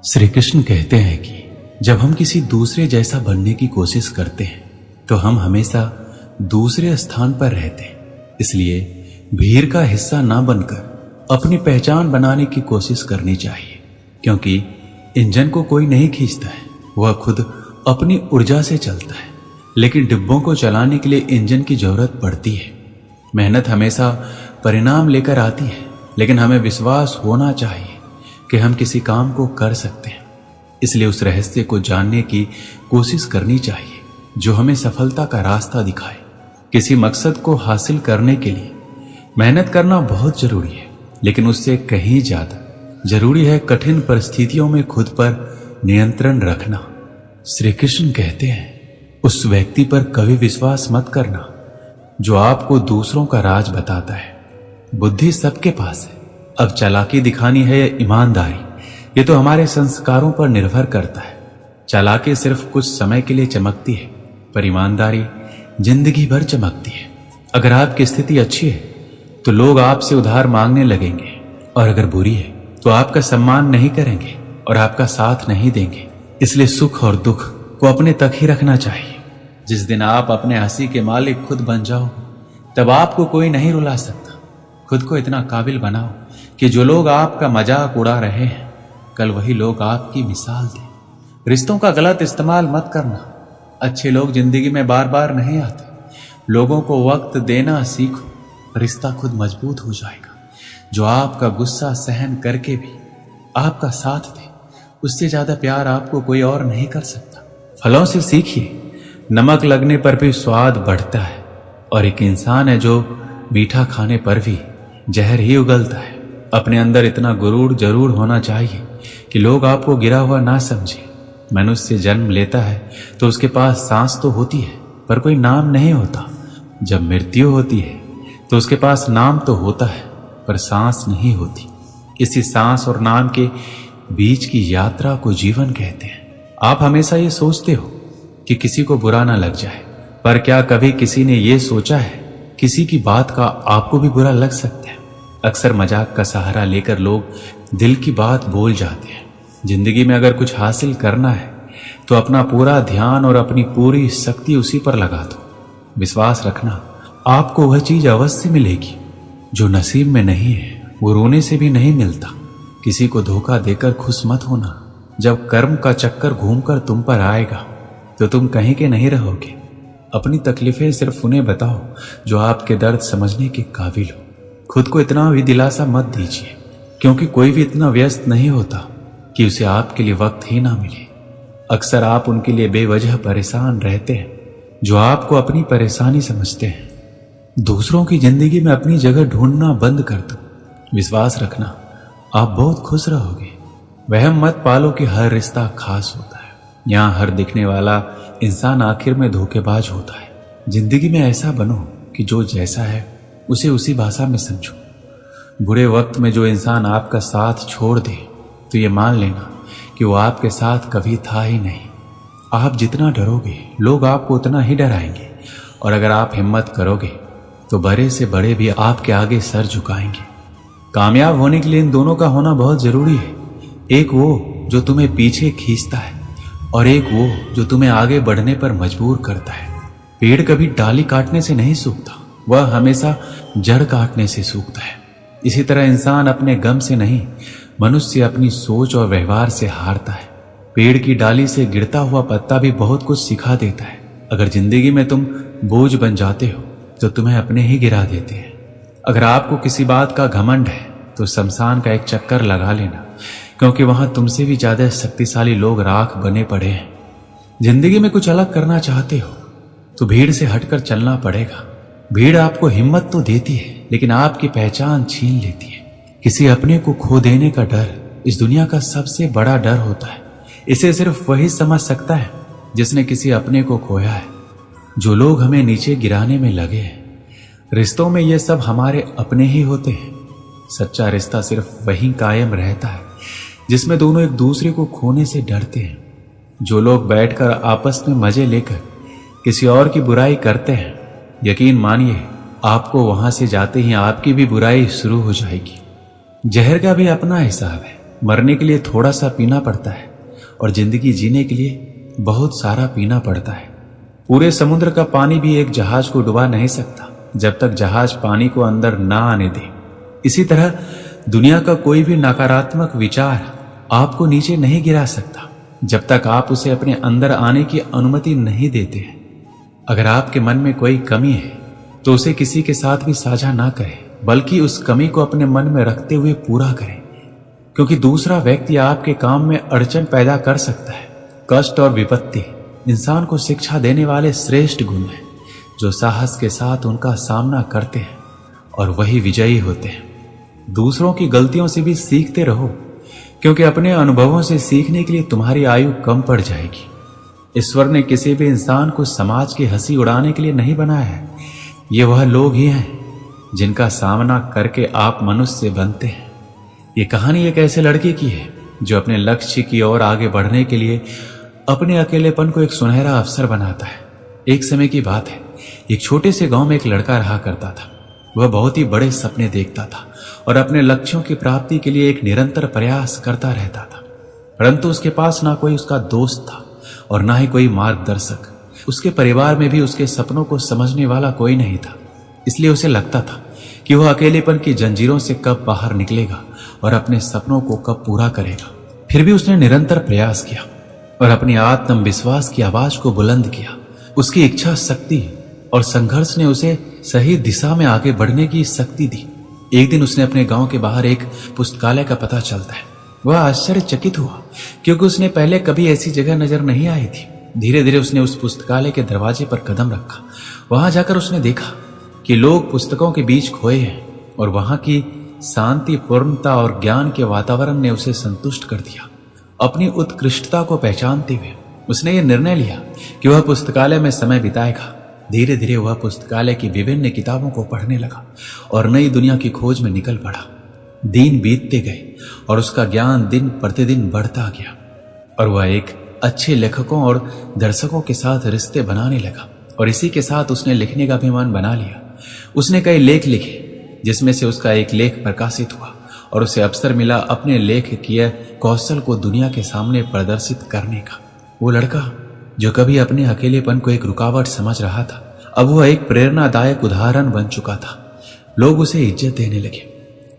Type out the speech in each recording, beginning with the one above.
श्री कृष्ण कहते हैं कि जब हम किसी दूसरे जैसा बनने की कोशिश करते हैं तो हम हमेशा दूसरे स्थान पर रहते हैं। इसलिए भीड़ का हिस्सा ना बनकर अपनी पहचान बनाने की कोशिश करनी चाहिए, क्योंकि इंजन को कोई नहीं खींचता है, वह खुद अपनी ऊर्जा से चलता है। लेकिन डिब्बों को चलाने के लिए इंजन की जरूरत पड़ती है। मेहनत हमेशा परिणाम लेकर आती है, लेकिन हमें विश्वास होना चाहिए कि हम किसी काम को कर सकते हैं। इसलिए उस रहस्य को जानने की कोशिश करनी चाहिए जो हमें सफलता का रास्ता दिखाए। किसी मकसद को हासिल करने के लिए मेहनत करना बहुत जरूरी है, लेकिन उससे कहीं ज्यादा जरूरी है कठिन परिस्थितियों में खुद पर नियंत्रण रखना। श्री कृष्ण कहते हैं, उस व्यक्ति पर कभी विश्वास मत करना जो आपको दूसरों का राज बताता है। बुद्धि सबके पास है, अब चालाकी दिखानी है या ईमानदारी, ये तो हमारे संस्कारों पर निर्भर करता है। चालाकी सिर्फ कुछ समय के लिए चमकती है, पर ईमानदारी जिंदगी भर चमकती है। अगर आपकी स्थिति अच्छी है तो लोग आपसे उधार मांगने लगेंगे, और अगर बुरी है तो आपका सम्मान नहीं करेंगे और आपका साथ नहीं देंगे। इसलिए सुख और दुख को अपने तक ही रखना चाहिए। जिस दिन आप अपने हंसी के मालिक खुद बन जाओ, तब आपको कोई नहीं रुला सकता। खुद को इतना काबिल बनाओ कि जो लोग आपका मजाक उड़ा रहे हैं, कल वही लोग आपकी मिसाल दें। रिश्तों का गलत इस्तेमाल मत करना। अच्छे लोग जिंदगी में बार बार नहीं आते। लोगों को वक्त देना सीखो, रिश्ता खुद मजबूत हो जाएगा। जो आपका गुस्सा सहन करके भी आपका साथ दे, उससे ज्यादा प्यार आपको कोई और नहीं कर सकता। फलों से सीखिए, नमक लगने पर भी स्वाद बढ़ता है, और एक इंसान है जो मीठा खाने पर भी जहर ही उगलता है। अपने अंदर इतना गुरूर जरूर होना चाहिए कि लोग आपको गिरा हुआ ना समझे। मनुष्य जन्म लेता है तो उसके पास सांस तो होती है, पर कोई नाम नहीं होता। जब मृत्यु होती है तो उसके पास नाम तो होता है, पर सांस नहीं होती। इसी सांस और नाम के बीच की यात्रा को जीवन कहते हैं। आप हमेशा ये सोचते हो कि किसी को बुरा ना लग जाए, पर क्या कभी किसी ने ये सोचा है किसी की बात का आपको भी बुरा लग सकता है? अक्सर मजाक का सहारा लेकर लोग दिल की बात बोल जाते हैं। जिंदगी में अगर कुछ हासिल करना है तो अपना पूरा ध्यान और अपनी पूरी शक्ति उसी पर लगा दो। विश्वास रखना, आपको वह चीज अवश्य मिलेगी जो नसीब में नहीं है, वो रोने से भी नहीं मिलता। किसी को धोखा देकर खुश मत होना। जब कर्म का चक्कर घूमकर तुम पर आएगा तो तुम कहीं के नहीं रहोगे। अपनी तकलीफें सिर्फ उन्हें बताओ जो आपके दर्द समझने के काबिल हो। खुद को इतना भी दिलासा मत दीजिए, क्योंकि कोई भी इतना व्यस्त नहीं होता कि उसे आपके लिए वक्त ही ना मिले। अक्सर आप उनके लिए बेवजह परेशान रहते हैं जो आपको अपनी परेशानी समझते हैं। दूसरों की जिंदगी में अपनी जगह ढूंढना बंद कर दो। विश्वास रखना, आप बहुत खुश रहोगे। वहम मत पालो कि हर रिश्ता खास होता है। यहाँ हर दिखने वाला इंसान आखिर में धोखेबाज होता है। जिंदगी में ऐसा बनो कि जो जैसा है उसे उसी भाषा में समझो। बुरे वक्त में जो इंसान आपका साथ छोड़ दे तो ये मान लेना कि वो आपके साथ कभी था ही नहीं। आप जितना डरोगे लोग आपको उतना ही डराएंगे, और अगर आप हिम्मत करोगे तो बड़े से बड़े भी आपके आगे सर झुकाएंगे। कामयाब होने के लिए इन दोनों का होना बहुत जरूरी है। एक वो जो तुम्हें पीछे खींचता है, और एक वो जो तुम्हें आगे बढ़ने पर मजबूर करता है। पेड़ कभी डाली काटने से नहीं सूखता, वह हमेशा जड़ काटने से सूखता है। इसी तरह इंसान अपने गम से नहीं, मनुष्य अपनी सोच और व्यवहार से हारता है। पेड़ की डाली से गिरता हुआ पत्ता भी बहुत कुछ सिखा देता है। अगर जिंदगी में तुम बोझ बन जाते हो तो तुम्हें अपने ही गिरा देते हैं। अगर आपको किसी बात का घमंड है तो शमशान का एक चक्कर लगा लेना, क्योंकि वहां तुमसे भी ज्यादा शक्तिशाली लोग राख बने पड़े हैं। जिंदगी में कुछ अलग करना चाहते हो तो भीड़ से हटकर चलना पड़ेगा। भीड़ आपको हिम्मत तो देती है, लेकिन आपकी पहचान छीन लेती है। किसी अपने को खो देने का डर इस दुनिया का सबसे बड़ा डर होता है। इसे सिर्फ वही समझ सकता है जिसने किसी अपने को खोया है। जो लोग हमें नीचे गिराने में लगे हैं, रिश्तों में ये सब हमारे अपने ही होते हैं। सच्चा रिश्ता सिर्फ वही कायम रहता है जिसमें दोनों एक दूसरे को खोने से डरते हैं। जो लोग बैठकर आपस में मजे लेकर किसी और की बुराई करते हैं, यकीन मानिए आपको वहां से जाते ही आपकी भी बुराई शुरू हो जाएगी। जहर का भी अपना हिसाब है। मरने के लिए थोड़ा सा पीना पड़ता है और जिंदगी जीने के लिए बहुत सारा पीना पड़ता है। पूरे समुद्र का पानी भी एक जहाज को डुबा नहीं सकता जब तक जहाज पानी को अंदर ना आने दे। इसी तरह दुनिया का कोई भी नकारात्मक विचार आपको नीचे नहीं गिरा सकता जब तक आप उसे अपने अंदर आने की अनुमति नहीं देते हैं। अगर आपके मन में कोई कमी है तो उसे किसी के साथ भी साझा ना करें, बल्कि उस कमी को अपने मन में रखते हुए पूरा करें, क्योंकि दूसरा व्यक्ति आपके काम में अड़चन पैदा कर सकता है। कष्ट और विपत्ति इंसान को शिक्षा देने वाले श्रेष्ठ गुण हैं जो साहस के साथ उनका सामना करते हैं और वही विजयी होते हैं। दूसरों की गलतियों से भी सीखते रहो, क्योंकि अपने अनुभवों से सीखने के लिए तुम्हारी आयु कम पड़ जाएगी। ईश्वर ने किसी भी इंसान को समाज की हंसी उड़ाने के लिए नहीं बनाया है। ये वह लोग ही हैं जिनका सामना करके आप मनुष्य बनते हैं। ये कहानी एक ऐसे लड़के की है जो अपने लक्ष्य की ओर आगे बढ़ने के लिए अपने अकेलेपन को एक सुनहरा अवसर बनाता है। एक समय की बात है, एक छोटे से गांव में एक लड़का रहा करता था। वह बहुत ही बड़े सपने देखता था और अपने लक्ष्यों की प्राप्ति के लिए एक निरंतर प्रयास करता रहता था, परंतु उसके पास ना कोई उसका दोस्त था और ना ही कोई मार्गदर्शक। उसके परिवार में भी उसके सपनों को समझने वाला कोई नहीं था। इसलिए उसे लगता था कि वह अकेलेपन की जंजीरों से कब बाहर निकलेगा और अपने सपनों को कब पूरा करेगा। फिर भी उसने निरंतर प्रयास किया और अपनी आत्मविश्वास की आवाज को बुलंद किया। उसकी इच्छा शक्ति और संघर्ष ने उसे सही दिशा में आगे बढ़ने की शक्ति दी। एक दिन उसने अपने गांव के बाहर एक पुस्तकालय का पता चलता है। वह आश्चर्यचकित हुआ क्योंकि उसने पहले कभी ऐसी जगह नजर नहीं आई थी। धीरे धीरे उसने उस पुस्तकालय के दरवाजे पर कदम रखा। वहां जाकर उसने देखा कि लोग पुस्तकों के बीच खोए हैं और वहां की शांति, पूर्णता और ज्ञान के वातावरण ने उसे संतुष्ट कर दिया। अपनी उत्कृष्टता को पहचानते हुए उसने ये निर्णय लिया कि वह पुस्तकालय में समय बिताएगा। धीरे धीरे वह पुस्तकालय की विभिन्न किताबों को पढ़ने लगा और नई दुनिया की खोज में निकल पड़ा। दिन बीतते गए और उसका ज्ञान दिन प्रतिदिन बढ़ता गया और वह एक अच्छे लेखकों और दर्शकों के साथ रिश्ते बनाने लगा और इसी के साथ उसने लिखने का भी मन बना लिया। उसने कई लेख लिखे जिसमें से उसका एक लेख प्रकाशित हुआ और उसे अवसर मिला अपने लेख किए कौशल को दुनिया के सामने प्रदर्शित करने का। वो लड़का जो कभी अपने अकेलेपन को एक रुकावट समझ रहा था, अब वह एक प्रेरणादायक उदाहरण बन चुका था। लोग उसे इज्जत देने लगे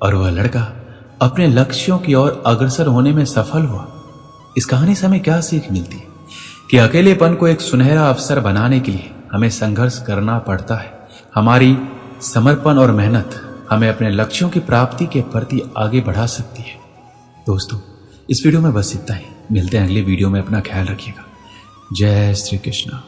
और वह लड़का अपने लक्ष्यों की ओर अग्रसर होने में सफल हुआ। इस कहानी से हमें क्या सीख मिलती है कि अकेलेपन को एक सुनहरा अवसर बनाने के लिए हमें संघर्ष करना पड़ता है। हमारी समर्पण और मेहनत हमें अपने लक्ष्यों की प्राप्ति के प्रति आगे बढ़ा सकती है। दोस्तों, इस वीडियो में बस इतना ही। मिलते हैं अगले वीडियो में। अपना ख्याल रखिएगा। जय श्री कृष्ण।